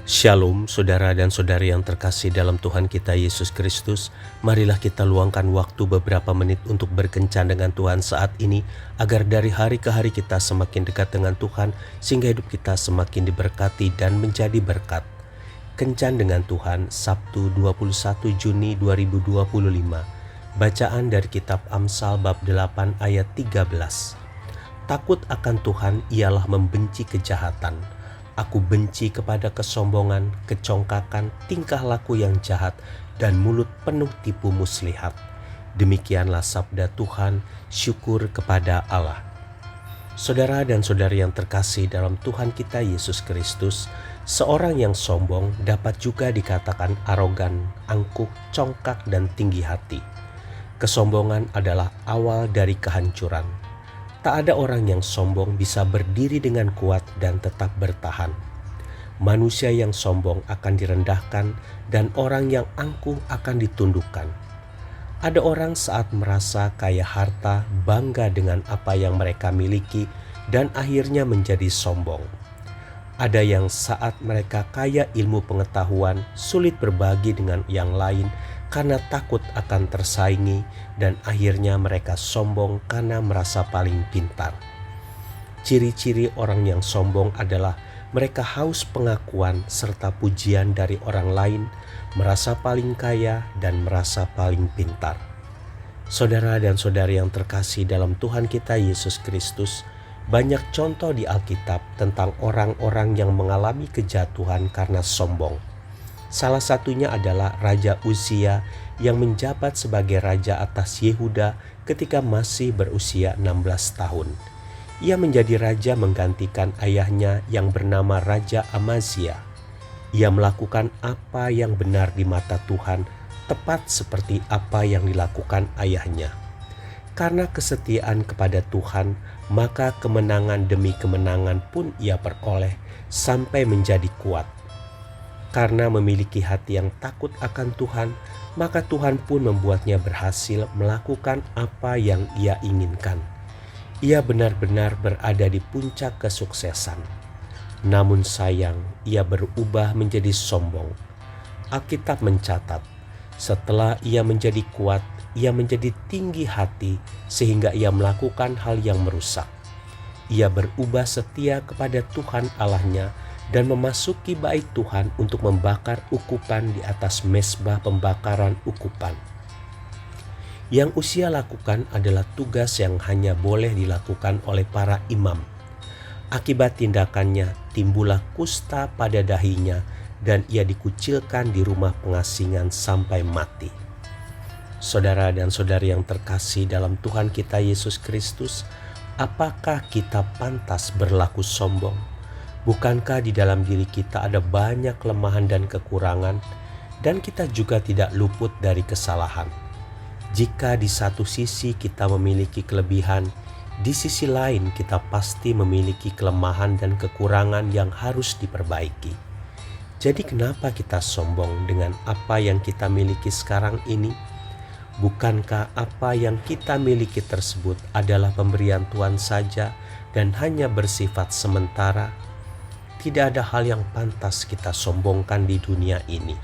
Shalom saudara dan saudari yang terkasih dalam Tuhan kita Yesus Kristus. Marilah kita luangkan waktu beberapa menit untuk berkencan dengan Tuhan saat ini, agar dari hari ke hari kita semakin dekat dengan Tuhan, sehingga hidup kita semakin diberkati dan menjadi berkat. Kencan dengan Tuhan, Sabtu 21 Juni 2025. Bacaan dari kitab Amsal bab 8 ayat 13. Takut akan Tuhan ialah membenci kejahatan. Aku benci kepada kesombongan, kecongkakan, tingkah laku yang jahat, dan mulut penuh tipu muslihat. Demikianlah sabda Tuhan, syukur kepada Allah. Saudara dan saudari yang terkasih dalam Tuhan kita Yesus Kristus, seorang yang sombong dapat juga dikatakan arogan, angkuh, congkak, dan tinggi hati. Kesombongan adalah awal dari kehancuran. Tak ada orang yang sombong bisa berdiri dengan kuat dan tetap bertahan. Manusia yang sombong akan direndahkan dan orang yang angkuh akan ditundukkan. Ada orang saat merasa kaya harta, bangga dengan apa yang mereka miliki dan akhirnya menjadi sombong. Ada yang saat mereka kaya ilmu pengetahuan, sulit berbagi dengan yang lain karena takut akan tersaingi, dan akhirnya mereka sombong karena merasa paling pintar. Ciri-ciri orang yang sombong adalah mereka haus pengakuan serta pujian dari orang lain, merasa paling kaya dan merasa paling pintar. Saudara dan saudari yang terkasih dalam Tuhan kita Yesus Kristus, banyak contoh di Alkitab tentang orang-orang yang mengalami kejatuhan karena sombong. Salah satunya adalah Raja Uzia yang menjabat sebagai raja atas Yehuda ketika masih berusia 16 tahun. Ia menjadi raja menggantikan ayahnya yang bernama Raja Amazia. Ia melakukan apa yang benar di mata Tuhan, tepat seperti apa yang dilakukan ayahnya. Karena kesetiaan kepada Tuhan, maka kemenangan demi kemenangan pun ia peroleh sampai menjadi kuat. Karena memiliki hati yang takut akan Tuhan, maka Tuhan pun membuatnya berhasil melakukan apa yang ia inginkan. Ia benar-benar berada di puncak kesuksesan. Namun sayang, ia berubah menjadi sombong. Alkitab mencatat, setelah ia menjadi kuat, ia menjadi tinggi hati sehingga ia melakukan hal yang merusak. Ia berubah setia kepada Tuhan Allahnya dan memasuki bait Tuhan untuk membakar ukupan di atas mezbah pembakaran ukupan. Yang Uzia lakukan adalah tugas yang hanya boleh dilakukan oleh para imam. Akibat tindakannya timbullah kusta pada dahinya dan ia dikucilkan di rumah pengasingan sampai mati. Saudara dan saudari yang terkasih dalam Tuhan kita Yesus Kristus, apakah kita pantas berlaku sombong? Bukankah di dalam diri kita ada banyak kelemahan dan kekurangan, dan kita juga tidak luput dari kesalahan? Jika di satu sisi kita memiliki kelebihan, di sisi lain kita pasti memiliki kelemahan dan kekurangan yang harus diperbaiki. Jadi kenapa kita sombong dengan apa yang kita miliki sekarang ini? Bukankah apa yang kita miliki tersebut adalah pemberian Tuhan saja dan hanya bersifat sementara? Tidak ada hal yang pantas kita sombongkan di dunia ini.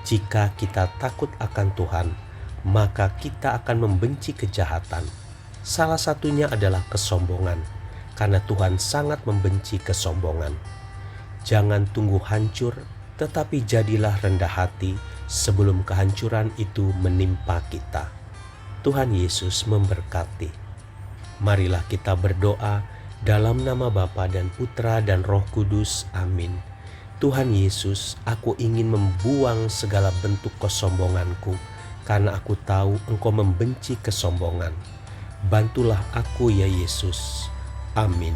Jika kita takut akan Tuhan, maka kita akan membenci kejahatan. Salah satunya adalah kesombongan, karena Tuhan sangat membenci kesombongan. Jangan tunggu hancur, tetapi jadilah rendah hati sebelum kehancuran itu menimpa kita. Tuhan Yesus memberkati. Marilah kita berdoa dalam nama Bapa dan Putra dan Roh Kudus. Amin. Tuhan Yesus, aku ingin membuang segala bentuk kesombonganku, karena aku tahu Engkau membenci kesombongan. Bantulah aku ya Yesus. Amin.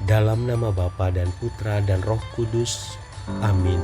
Dalam nama Bapa dan Putra dan Roh Kudus. Amin.